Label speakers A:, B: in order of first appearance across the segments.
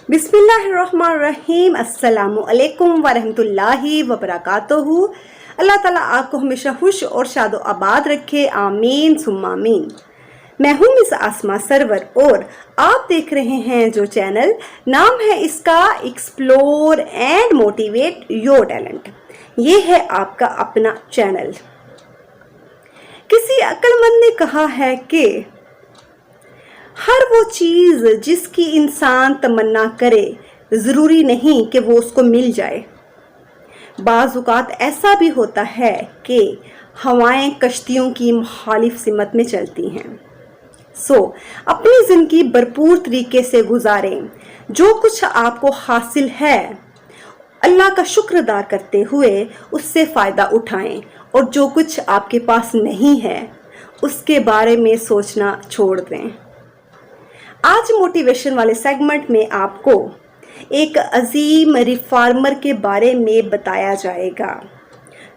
A: बिस्मिल्लाहिर्रहमानिर्रहीम। अस्सलामु अलैकुम वरहमतुल्लाहि वबरकातुहू। अल्लाह ताला आपको हमेशा खुश और शादो आबाद रखे, आमीन सुम्मा आमीन। मैं हूँ मिस आसमा सरवर और आप देख रहे हैं जो चैनल, नाम है इसका explore and motivate your talent. ये है आपका अपना चैनल। किसी अक्लमंद ने कहा है कि हर वो चीज़ जिसकी इंसान तमन्ना करे ज़रूरी नहीं कि वो उसको मिल जाए। बाज़ औक़ात ऐसा भी होता है कि हवाएं कश्तियों की मुखालिफ सिमत में चलती हैं। अपनी ज़िंदगी भरपूर तरीके से गुजारें। जो कुछ आपको हासिल है अल्लाह का शुक्र अदा करते हुए उससे फ़ायदा उठाएं, और जो कुछ आपके पास नहीं है उसके बारे में सोचना छोड़ दें। आज मोटिवेशन वाले सेगमेंट में आपको एक अजीम रिफॉर्मर के बारे में बताया जाएगा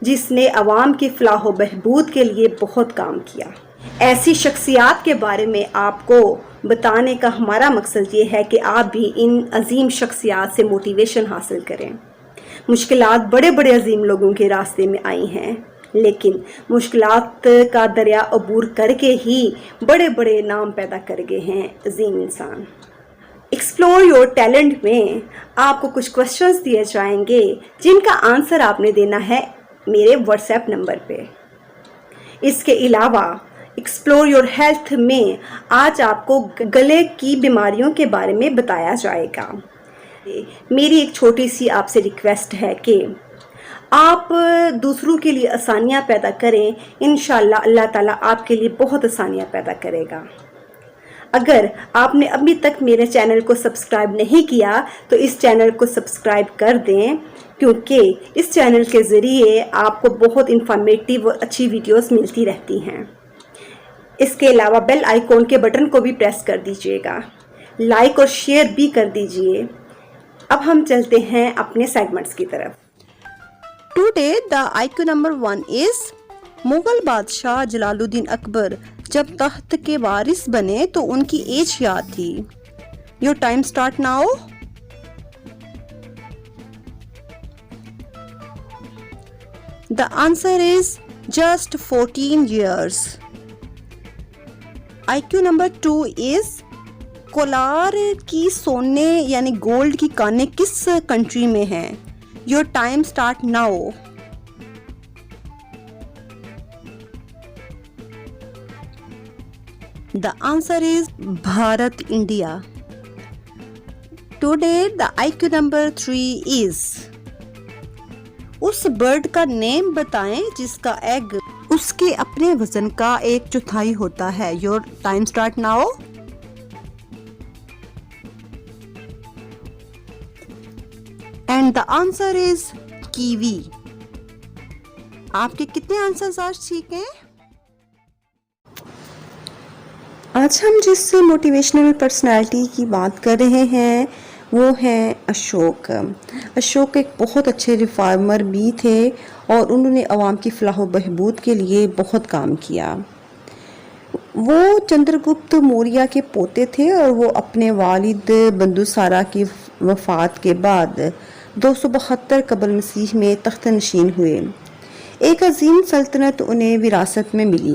A: जिसने अवाम की फलाह व बहबूद के लिए बहुत काम किया। ऐसी शख्सियात के बारे में आपको बताने का हमारा मकसद ये है कि आप भी इन अजीम शख्सियात से मोटिवेशन हासिल करें। मुश्किलात बड़े बड़े अजीम लोगों के रास्ते में आई हैं, लेकिन मुश्किलात का दरिया अबूर करके ही बड़े बड़े नाम पैदा कर गए हैं अजीम इंसान। एक्सप्लोर योर टैलेंट में आपको कुछ क्वेश्चंस दिए जाएंगे जिनका आंसर आपने देना है मेरे व्हाट्सएप नंबर पे। इसके अलावा एक्सप्लोर योर हेल्थ में आज आपको गले की बीमारियों के बारे में बताया जाएगा। मेरी एक छोटी सी आपसे रिक्वेस्ट है कि आप दूसरों के लिए आसानियाँ पैदा करें। इंशाअल्लाह अल्लाह ताला आपके लिए बहुत आसानियाँ पैदा करेगा। अगर आपने अभी तक मेरे चैनल को सब्सक्राइब नहीं किया तो इस चैनल को सब्सक्राइब कर दें, क्योंकि इस चैनल के ज़रिए आपको बहुत इंफॉर्मेटिव और अच्छी वीडियोस मिलती रहती हैं। इसके अलावा बेल आइकॉन के बटन को भी प्रेस कर दीजिएगा, लाइक और शेयर भी कर दीजिए। अब हम चलते हैं अपने सेगमेंट्स की तरफ।
B: Today the IQ number 1 is Mughal बादशाह जलालुद्दीन अकबर जब तख्त के वारिस बने तो उनकी एज क्या थी? Your time start now. The answer is just 14 years. IQ number 2 is Kolar की सोने यानी गोल्ड की कानें किस कंट्री में हैं? Your time start now. The answer is Bharat, India. Today the IQ number 3 is उस बर्ड का नेम बताएं जिसका एग उसके अपने वजन का 1/4 होता है। Your time start now. And the answer is kiwi. आपके कितने आंसर्स आज ठीक हैं? आज हम जिस मोटिवेशनल पर्सनालिटी की बात कर रहे हैं वो हैं अशोक। अशोक एक बहुत अच्छे रिफॉर्मर भी थे और उन्होंने अवाम की फलाह व बहबूद के लिए बहुत काम किया। वो चंद्रगुप्त मौर्य के पोते थे और वो अपने वालिद बिंदुसारा की वफ़ात के बाद 272 कबल मसीह में तख्त नशीन हुए। एक अजीम सल्तनत उन्हें विरासत में मिली।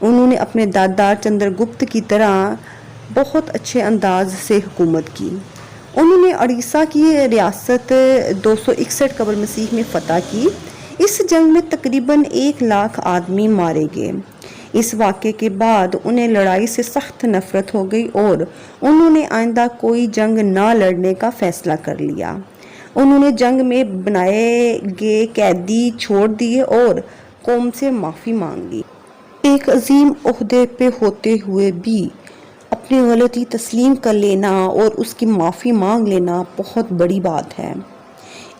B: उन्होंने अपने दादा चंद्रगुप्त की तरह बहुत अच्छे अंदाज से हुकूमत की। उन्होंने उड़ीसा की रियासत 261 कबल मसीह में फ़तह की। इस जंग में तकरीबन 1 लाख आदमी मारे गए। इस वाक़े के बाद उन्हें लड़ाई से सख्त नफ़रत हो गई और उन्होंने आइंदा कोई जंग ना लड़ने का फ़ैसला कर लिया। उन्होंने जंग में बनाए गए कैदी छोड़ दिए और कौम से माफ़ी मांगी। एक अजीम ओहदे पे होते हुए भी अपनी गलती तस्लीम कर लेना और उसकी माफ़ी मांग लेना बहुत बड़ी बात है।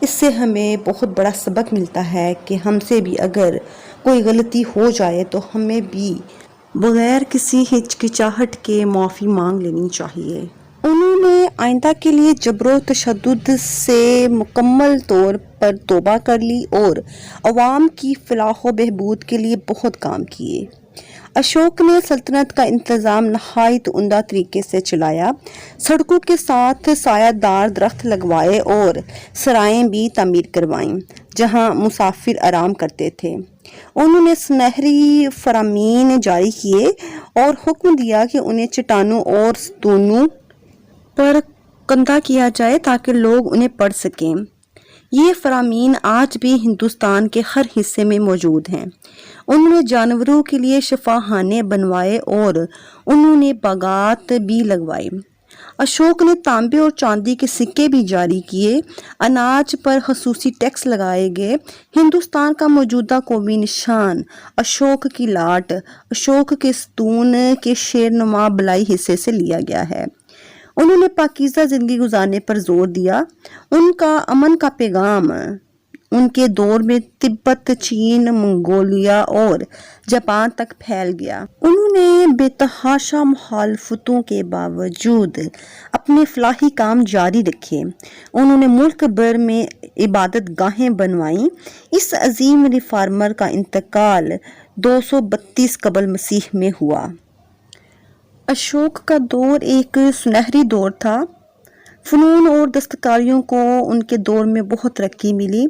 B: इससे हमें बहुत बड़ा सबक मिलता है कि हमसे भी अगर कोई गलती हो जाए तो हमें भी बगैर किसी हिचकिचाहट के माफ़ी मांग लेनी चाहिए। उन्होंने आइंदा के लिए जबरो तशद्दुद से मुकम्मल तौर पर तौबा कर ली और अवाम की फलाह व बहबूद के लिए बहुत काम किए। अशोक ने सल्तनत का इंतज़ाम नहायत उम्दा तरीके से चलाया। सड़कों के साथ सायादार दरख्त लगवाए और सराएं भी तामीर करवाईं जहां मुसाफिर आराम करते थे। उन्होंने सुनहरी फरामीन जारी किए और हुक्म दिया कि उन्हें चट्टानों और स्तूनों पर कंधा किया जाए ताकि लोग उन्हें पढ़ सकें। ये फरामीन आज भी हिंदुस्तान के हर हिस्से में मौजूद हैं। उन्होंने जानवरों के लिए शिफाखाने बनवाए और उन्होंने बागात भी लगवाई। अशोक ने तांबे और चांदी के सिक्के भी जारी किए। अनाज पर खसूसी टैक्स लगाए गए। हिंदुस्तान का मौजूदा कौमी निशान अशोक की लाट अशोक के स्तून के शेरनुमा बलाई हिस्से से लिया गया है। उन्होंने पाकीज़ा ज़िंदगी गुजारने पर जोर दिया। उनका अमन का पैगाम उनके दौर में तिब्बत, चीन, मंगोलिया और जापान तक फैल गया। उन्होंने बेतहाशा मुखालफतों के बावजूद अपने फलाही काम जारी रखे। उन्होंने मुल्क भर में इबादत गाहें बनवाईं। इस अजीम रिफार्मर का इंतकाल 232 कबल मसीह में हुआ। अशोक का दौर एक सुनहरी दौर था। फ़नून और दस्तकारियों को उनके दौर में बहुत तरक्की मिली।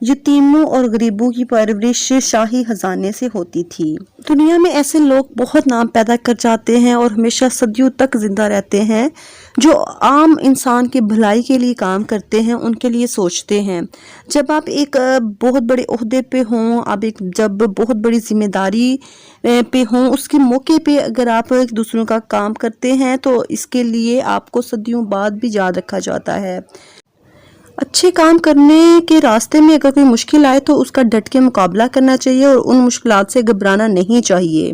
B: यतीमों और गरीबों की परवरिश शाही खजाने से होती थी। दुनिया में ऐसे लोग बहुत नाम पैदा कर जाते हैं और हमेशा सदियों तक जिंदा रहते हैं जो आम इंसान की भलाई के लिए काम करते हैं, उनके लिए सोचते हैं। जब आप एक बहुत बड़े ओहदे पे हों, आप जब बहुत बड़ी जिम्मेदारी पे हों, उसके मौके पे अगर आप एक दूसरों का काम करते हैं तो इसके लिए आपको सदियों बाद भी याद रखा जाता है। अच्छे काम करने के रास्ते में अगर कोई मुश्किल आए तो उसका डट के मुकाबला करना चाहिए और उन मुश्किलात से घबराना नहीं चाहिए।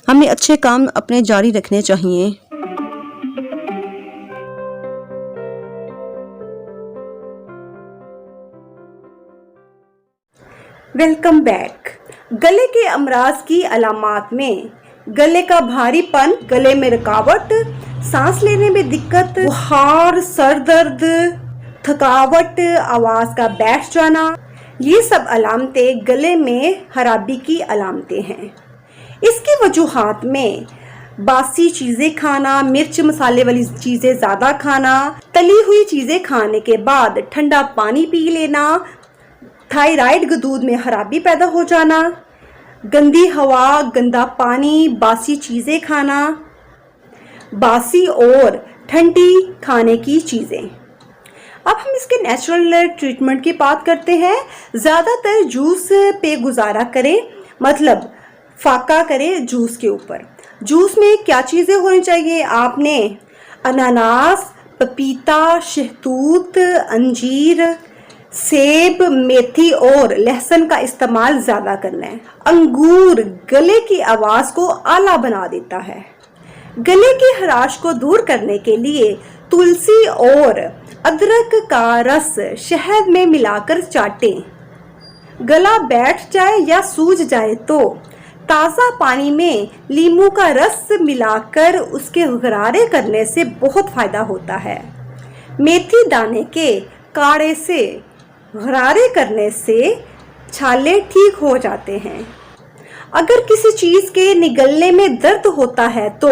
B: हमें अच्छे काम अपने जारी रखने चाहिए।
A: Welcome back. गले के अमराज की अलामात में गले का भारीपन, गले में रुकावट, सांस लेने में दिक्कत, बुखार, सर दर्द, थकावट, आवाज का बैठ जाना, ये सब अलामतें गले में खराबी की अलामतें हैं। इसकी वजूहात में बासी चीज़ें खाना, मिर्च मसाले वाली चीज़ें ज़्यादा खाना, तली हुई चीज़ें खाने के बाद ठंडा पानी पी लेना, थायराइड गदूद में खराबी पैदा हो जाना, गंदी हवा, गंदा पानी, बासी चीज़ें खाना, बासी और ठंडी खाने की चीज़ें। अब हम इसके नेचुरल ट्रीटमेंट की बात करते हैं। ज़्यादातर जूस पे गुजारा करें, मतलब फाका करें जूस के ऊपर। जूस में क्या चीज़ें होनी चाहिए? आपने अनानास, पपीता, शहतूत, अंजीर, सेब, मेथी और लहसुन का इस्तेमाल ज़्यादा करना है। अंगूर गले की आवाज़ को आला बना देता है। गले की खराश को दूर करने के लिए तुलसी और अदरक का रस शहद में मिलाकर चाटें। गला बैठ जाए या सूज जाए तो ताज़ा पानी में नींबू का रस मिलाकर उसके गरारे करने से बहुत फ़ायदा होता है। मेथी दाने के काढ़े से गरारे करने से छाले ठीक हो जाते हैं। अगर किसी चीज़ के निगलने में दर्द होता है तो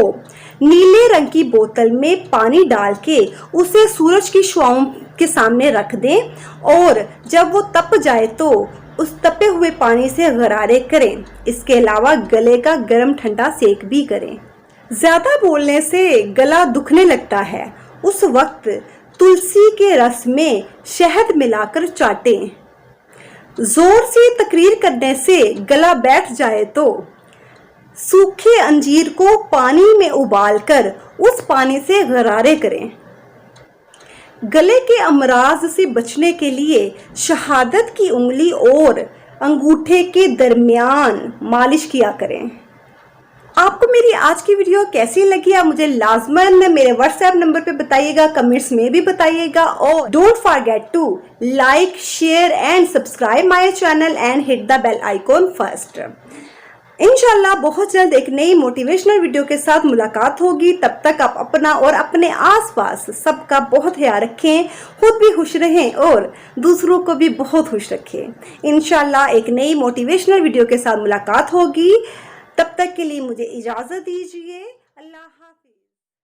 A: नीले रंग की बोतल में पानी डाल के उसे सूरज की छांव के सामने रख दें और जब वो तप जाए तो उस तपे हुए पानी से गरारे करें। इसके अलावा गले का गर्म ठंडा सेक भी करें। ज़्यादा बोलने से गला दुखने लगता है, उस वक्त तुलसी के रस में शहद मिलाकर चाटें। जोर से तकरीर करने से गला बैठ जाए तो सूखे अंजीर को पानी में उबालकर उस पानी से गरारे करें। गले के अमराज से बचने के लिए शहादत की उंगली और अंगूठे के दरमियान मालिश किया करें। आपको मेरी आज की वीडियो कैसी लगी आप मुझे लाजमन मेरे व्हाट्सएप नंबर पे बताइएगा, कमेंट्स में भी बताइएगा और don't forget to like, share and subscribe my channel and hit the bell icon first. इंशाल्लाह बहुत जल्द एक नई मोटिवेशनल वीडियो के साथ मुलाकात होगी। तब तक आप अपना और अपने आसपास सबका बहुत ख्याल रखें, खुद भी खुश रहें और दूसरों को भी बहुत खुश रखें। इंशाल्लाह एक नई मोटिवेशनल वीडियो के साथ मुलाकात होगी। तब तक के लिए मुझे इजाज़त दीजिए। अल्लाह हाफिज़।